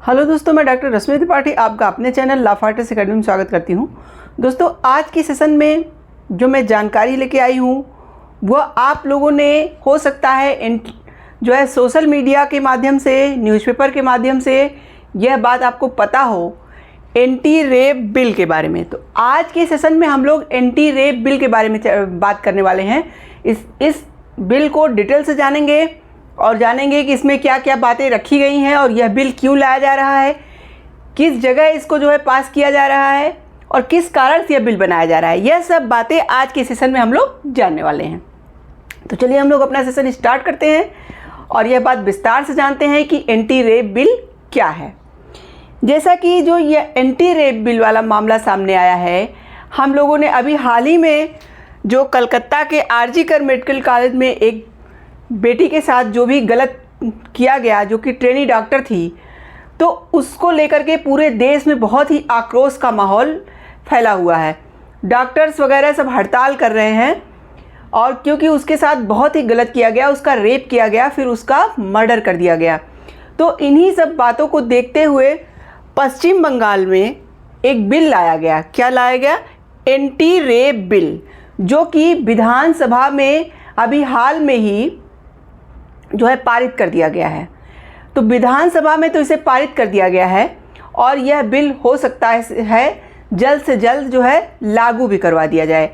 Hello दोस्तों, मैं doctor रश्मि त्रिपाठी आपका अपने चैनल लॉ फाइटर्स अकेडमी में स्वागत करती हूं। दोस्तों, आज की सेशन में जो मैं जानकारी लेके आई हूं वह आप लोगों ने हो सकता है जो है सोशल मीडिया के माध्यम से, न्यूज़पेपर के माध्यम से यह बात आपको पता हो एंटी रेप बिल के बारे में। तो आज के सेशन में हम लोग एंटी रेप बिल के बारे में बात करने वाले हैं। इस बिल को डिटेल से जानेंगे और जानेंगे कि इसमें क्या क्या बातें रखी गई हैं और यह बिल क्यों लाया जा रहा है, किस जगह इसको जो है पास किया जा रहा है और किस कारण से यह बिल बनाया जा रहा है। यह सब बातें आज के सेशन में हम लोग जानने वाले हैं। तो चलिए हम लोग अपना सेशन स्टार्ट करते हैं और यह बात विस्तार से जानते हैं कि एंटी रेप बिल क्या है। जैसा कि जो यह एंटी रेप बिल वाला मामला सामने आया है, हम लोगों ने अभी हाल ही में जो कलकत्ता के आरजी कर मेडिकल कॉलेज में एक बेटी के साथ जो भी गलत किया गया, जो कि ट्रेनी डॉक्टर थी, तो उसको लेकर के पूरे देश में बहुत ही आक्रोश का माहौल फैला हुआ है। डॉक्टर्स वगैरह सब हड़ताल कर रहे हैं और क्योंकि उसके साथ बहुत ही गलत किया गया, उसका रेप किया गया, फिर उसका मर्डर कर दिया गया। तो इन्हीं सब बातों को देखते हुए पश्चिम बंगाल में एक बिल लाया गया। क्या लाया गया? एंटी रेप बिल, जो कि विधानसभा में अभी हाल में ही जो है पारित कर दिया गया है। तो विधानसभा में तो इसे पारित कर दिया गया है और यह बिल हो सकता है जल्द से जल्द जो है लागू भी करवा दिया जाए।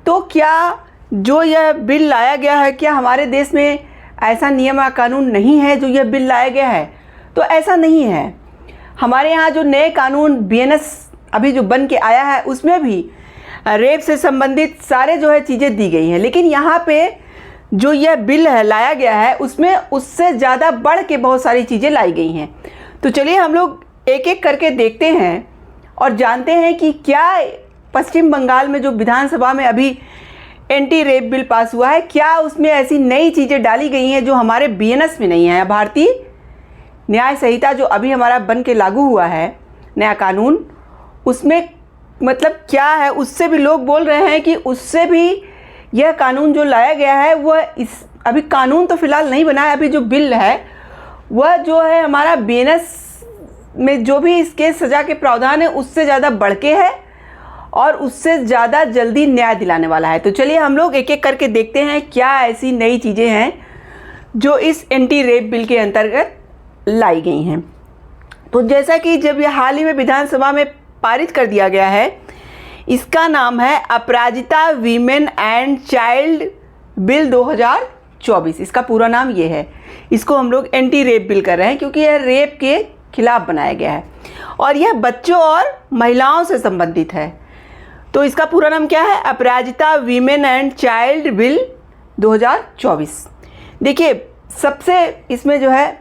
तो क्या जो यह बिल लाया गया है, क्या हमारे देश में ऐसा नियम या कानून नहीं है जो यह बिल लाया गया है? तो ऐसा नहीं है। हमारे यहाँ जो नए कानून BNS अभी जो बन के आया है, उसमें भी रेप से संबंधित सारे जो है चीज़ें दी गई हैं, लेकिन यहाँ पे जो यह बिल है लाया गया है उसमें उससे ज़्यादा बढ़ के बहुत सारी चीज़ें लाई गई हैं। तो चलिए हम लोग एक एक करके देखते हैं और जानते हैं कि क्या पश्चिम बंगाल में जो विधानसभा में अभी एंटी रेप बिल पास हुआ है, क्या उसमें ऐसी नई चीज़ें डाली गई हैं जो हमारे BNS में नहीं है। भारतीय न्याय संहिता जो अभी हमारा बन के लागू हुआ है नया कानून, उसमें मतलब क्या है, उससे भी लोग बोल रहे हैं कि उससे भी यह कानून जो लाया गया है वह अभी कानून तो फ़िलहाल नहीं बना है, अभी जो बिल है वह जो है हमारा BNS में जो भी इसके सज़ा के प्रावधान है उससे ज़्यादा बढ़ के है और उससे ज़्यादा जल्दी न्याय दिलाने वाला है। तो चलिए हम लोग एक एक करके देखते हैं क्या ऐसी नई चीज़ें हैं जो इस एंटी रेप बिल के अंतर्गत लाई गई हैं। तो जैसा कि जब यह हाल ही में विधानसभा में पारित कर दिया गया है, इसका नाम है अपराजिता वीमेन एंड चाइल्ड बिल 2024। इसका पूरा नाम ये है। इसको हम लोग एंटी रेप बिल कर रहे हैं क्योंकि यह रेप के खिलाफ बनाया गया है और यह बच्चों और महिलाओं से संबंधित है। तो इसका पूरा नाम क्या है? अपराजिता वीमेन एंड चाइल्ड बिल 2024। देखिए, सबसे इसमें जो है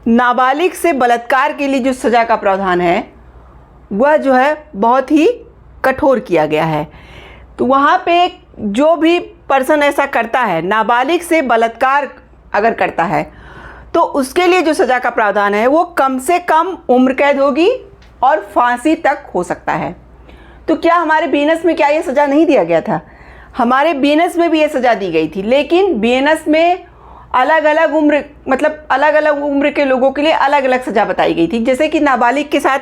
नाबालिग से बलात्कार के लिए जो सज़ा का प्रावधान है वह जो है बहुत ही कठोर किया गया है। तो वहाँ पे जो भी पर्सन ऐसा करता है, नाबालिग से बलात्कार अगर करता है, तो उसके लिए जो सज़ा का प्रावधान है वो कम से कम उम्र कैद होगी और फांसी तक हो सकता है। तो क्या हमारे BNS में क्या ये सज़ा नहीं दिया गया था? हमारे BNS में भी ये सज़ा दी गई थी, लेकिन BNS में अलग अलग उम्र, मतलब अलग अलग उम्र के लोगों के लिए अलग अलग सज़ा बताई गई थी। जैसे कि नाबालिग के साथ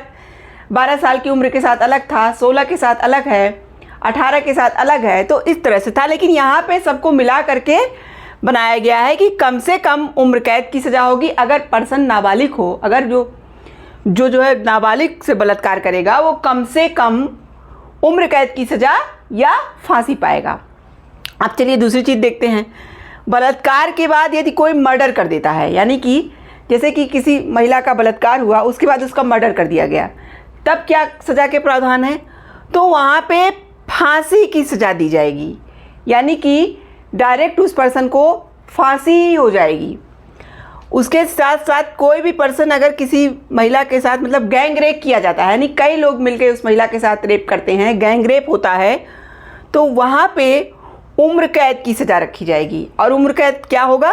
12 साल की उम्र के साथ अलग था, 16 के साथ अलग है, 18 के साथ अलग है, तो इस तरह से था। लेकिन यहाँ पे सबको मिला करके बनाया गया है कि कम से कम उम्र कैद की सज़ा होगी अगर पर्सन नाबालिग हो। अगर जो है नाबालिग से बलात्कार करेगा वो कम से कम उम्र कैद की सज़ा या फांसी पाएगा। अब चलिए दूसरी चीज़ देखते हैं। बलात्कार के बाद यदि कोई मर्डर कर देता है, यानी कि जैसे कि किसी महिला का बलात्कार हुआ, उसके बाद उसका मर्डर कर दिया गया, तब क्या सज़ा के प्रावधान है? तो वहाँ पे फांसी की सज़ा दी जाएगी, यानी कि डायरेक्ट उस पर्सन को फांसी ही हो जाएगी। उसके साथ साथ कोई भी पर्सन अगर किसी महिला के साथ मतलब गैंग रेप किया जाता है, यानी कई लोग मिलकर उस महिला के साथ रेप करते हैं, गैंग रेप होता है, तो वहाँ पे उम्र कैद की सज़ा रखी जाएगी। और उम्र कैद क्या होगा?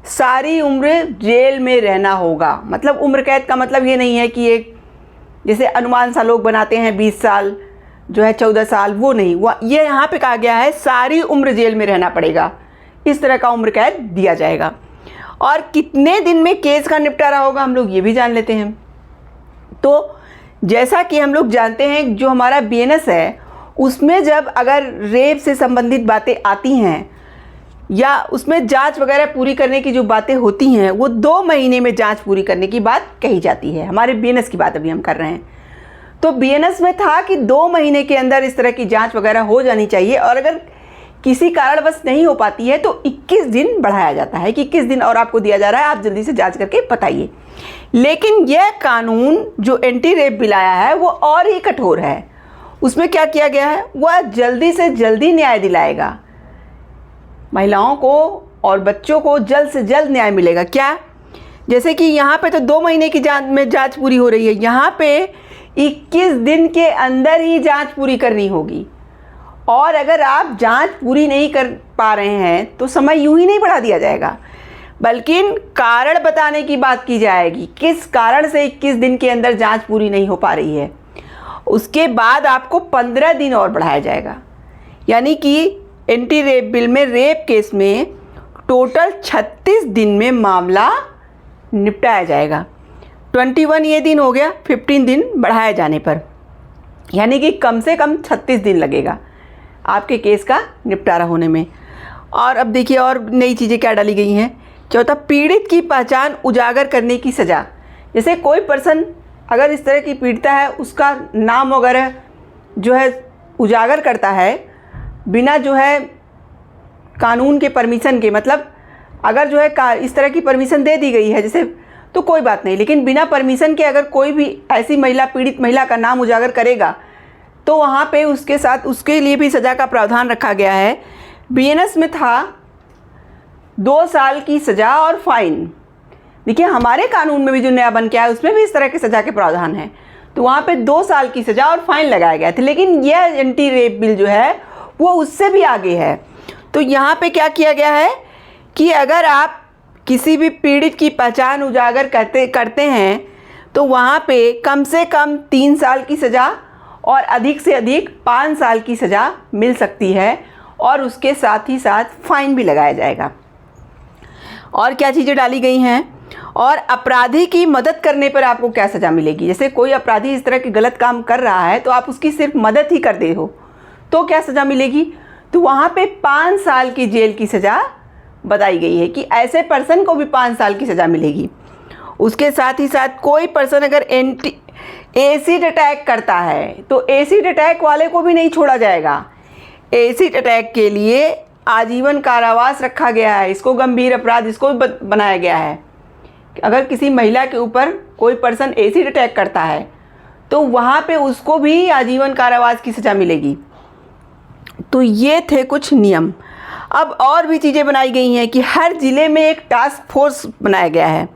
सारी उम्र जेल में रहना होगा। मतलब उम्र कैद का मतलब ये नहीं है कि एक जैसे अनुमान सा लोग बनाते हैं 20 साल जो है 14 साल, वो नहीं, ये यहाँ पे कहा गया है सारी उम्र जेल में रहना पड़ेगा। इस तरह का उम्र कैद दिया जाएगा। और कितने दिन में केस का निपटारा होगा हम लोग ये भी जान लेते हैं। तो जैसा कि हम लोग जानते हैं, जो हमारा बीएनएस है उसमें जब अगर रेप से संबंधित बातें आती हैं या उसमें जांच वगैरह पूरी करने की जो बातें होती हैं, वो 2 महीने में जांच पूरी करने की बात कही जाती है। हमारे बीएनएस की बात अभी हम कर रहे हैं। तो बीएनएस में था कि 2 महीने के अंदर इस तरह की जांच वगैरह हो जानी चाहिए, और अगर किसी कारणवश नहीं हो पाती है तो 21 दिन बढ़ाया जाता है कि 21 दिन और आपको दिया जा रहा है, आप जल्दी से जांच करके बताइए। लेकिन यह कानून जो एंटी रेप बिल आया है वो और ही कठोर है। उसमें क्या किया गया है, वह जल्दी से जल्दी न्याय दिलाएगा, महिलाओं को और बच्चों को जल्द से जल्द न्याय मिलेगा। क्या, जैसे कि यहाँ पे तो 2 महीने की जांच पूरी हो रही है, यहाँ पे 21 दिन के अंदर ही जांच पूरी करनी होगी। और अगर आप जांच पूरी नहीं कर पा रहे हैं तो समय यूं ही नहीं बढ़ा दिया जाएगा, बल्कि कारण बताने की बात की जाएगी, किस कारण से 21 दिन के अंदर जांच पूरी नहीं हो पा रही है। उसके बाद आपको 15 दिन और बढ़ाया जाएगा। यानी कि एंटी रेप बिल में रेप केस में टोटल 36 दिन में मामला निपटाया जाएगा। 21 ये दिन हो गया, 15 दिन बढ़ाए जाने पर, यानी कि कम से कम 36 दिन लगेगा आपके केस का निपटारा होने में। और अब देखिए और नई चीज़ें क्या डाली गई हैं। चौथा, पीड़ित की पहचान उजागर करने की सज़ा। जैसे कोई पर्सन अगर इस तरह की पीड़िता है, उसका नाम वगैरह जो है उजागर करता है बिना जो है कानून के परमिशन के, मतलब अगर जो है इस तरह की परमिशन दे दी गई है जैसे, तो कोई बात नहीं, लेकिन बिना परमिशन के अगर कोई भी ऐसी महिला, पीड़ित महिला का नाम उजागर करेगा तो वहाँ पे उसके साथ उसके लिए भी सज़ा का प्रावधान रखा गया है। बीएनएस में था 2 साल की सज़ा और फाइन। देखिए हमारे कानून में भी जो नया बन के आया उसमें भी इस तरह के सज़ा के प्रावधान हैं, तो वहाँ पे 2 साल की सज़ा और फाइन लगाया गया था। लेकिन यह एंटी रेप बिल जो है वो उससे भी आगे है। तो यहाँ पे क्या किया गया है कि अगर आप किसी भी पीड़ित की पहचान उजागर करते हैं तो वहाँ पे कम से कम 3 साल की सज़ा और अधिक से अधिक 5 साल की सज़ा मिल सकती है, और उसके साथ ही साथ फाइन भी लगाया जाएगा। और क्या चीज़ें डाली गई हैं, और अपराधी की मदद करने पर आपको क्या सज़ा मिलेगी। जैसे कोई अपराधी इस तरह के गलत काम कर रहा है तो आप उसकी सिर्फ मदद ही कर दे हो तो क्या सज़ा मिलेगी, तो वहाँ पे 5 साल की जेल की सज़ा बताई गई है कि ऐसे पर्सन को भी 5 साल की सज़ा मिलेगी। उसके साथ ही साथ कोई पर्सन अगर एसिड अटैक करता है तो एसिड अटैक वाले को भी नहीं छोड़ा जाएगा। एसिड अटैक के लिए आजीवन कारावास रखा गया है, इसको गंभीर अपराध इसको बनाया गया है। अगर किसी महिला के ऊपर कोई पर्सन एसिड अटैक करता है तो वहाँ पे उसको भी आजीवन कारावास की सज़ा मिलेगी। तो ये थे कुछ नियम। अब और भी चीज़ें बनाई गई हैं कि हर ज़िले में एक टास्क फोर्स बनाया गया है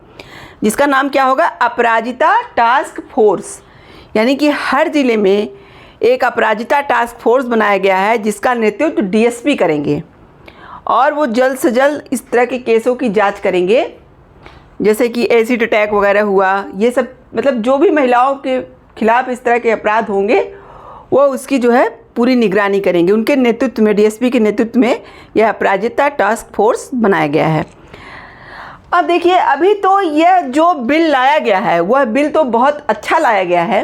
जिसका नाम क्या होगा, अपराजिता टास्क फोर्स। यानी कि हर ज़िले में एक अपराजिता टास्क फोर्स बनाया गया है जिसका नेतृत्व डीएसपी करेंगे, और वो जल्द से जल्द इस तरह के केसों की जांच करेंगे, जैसे कि एसिड अटैक वगैरह हुआ, ये सब, मतलब जो भी महिलाओं के खिलाफ इस तरह के अपराध होंगे वो उसकी जो है पूरी निगरानी करेंगे। उनके नेतृत्व में, डीएसपी के नेतृत्व में यह अपराजिता टास्क फोर्स बनाया गया है। अब देखिए, अभी तो यह जो बिल लाया गया है वह बिल तो बहुत अच्छा लाया गया है,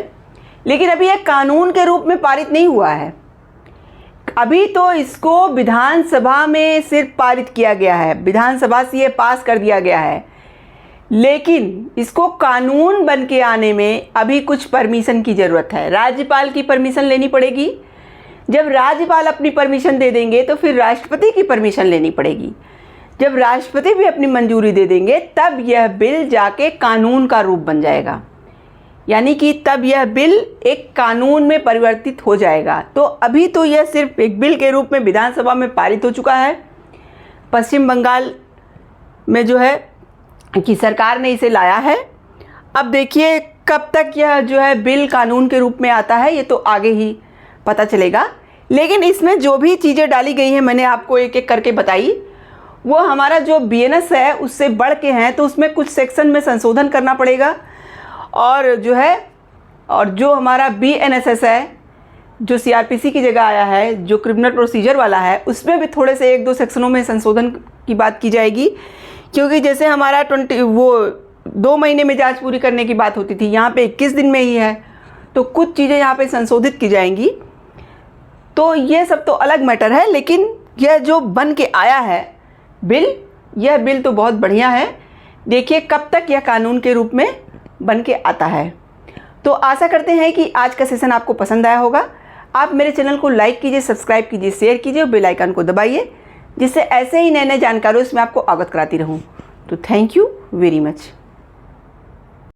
लेकिन अभी यह कानून के रूप में पारित नहीं हुआ है। अभी तो इसको विधानसभा में सिर्फ पारित किया गया है, विधानसभा से ये पास कर दिया गया है, लेकिन इसको कानून बन के आने में अभी कुछ परमिशन की ज़रूरत है। राज्यपाल की परमिशन लेनी पड़ेगी। जब राज्यपाल अपनी परमिशन दे देंगे तो फिर राष्ट्रपति की परमिशन लेनी पड़ेगी। जब राष्ट्रपति भी अपनी मंजूरी दे देंगे तब यह बिल जाके कानून का रूप बन जाएगा, यानी कि तब यह बिल एक कानून में परिवर्तित हो जाएगा। तो अभी तो यह सिर्फ एक बिल के रूप में विधानसभा में पारित हो चुका है। पश्चिम बंगाल में जो है कि सरकार ने इसे लाया है। अब देखिए कब तक यह जो है बिल कानून के रूप में आता है, ये तो आगे ही पता चलेगा। लेकिन इसमें जो भी चीज़ें डाली गई हैं मैंने आपको एक एक करके बताई, वो हमारा जो बीएनएस है उससे बढ़ के हैं, तो उसमें कुछ सेक्शन में संशोधन करना पड़ेगा। और जो है, और जो हमारा बीएनएसएस है जो सीआरपीसी की जगह आया है, जो क्रिमिनल प्रोसीजर वाला है, उसमें भी थोड़े से 1-2 सेक्शनों में संशोधन की बात की जाएगी। क्योंकि जैसे हमारा 2 महीने में जांच पूरी करने की बात होती थी, यहाँ पे 21 दिन में ही है। तो कुछ चीज़ें यहाँ पे संशोधित की जाएंगी। तो ये सब तो अलग मैटर है, लेकिन यह जो बन के आया है बिल, यह बिल तो बहुत बढ़िया है। देखिए कब तक यह कानून के रूप में बन के आता है। तो आशा करते हैं कि आज का सेशन आपको पसंद आया होगा। आप मेरे चैनल को लाइक कीजिए, सब्सक्राइब कीजिए, शेयर कीजिए और बेल आइकन को दबाइए, जिससे ऐसे ही नए नए जानकारियों से मैं आपको अवगत कराती रहूं। तो थैंक यू वेरी मच।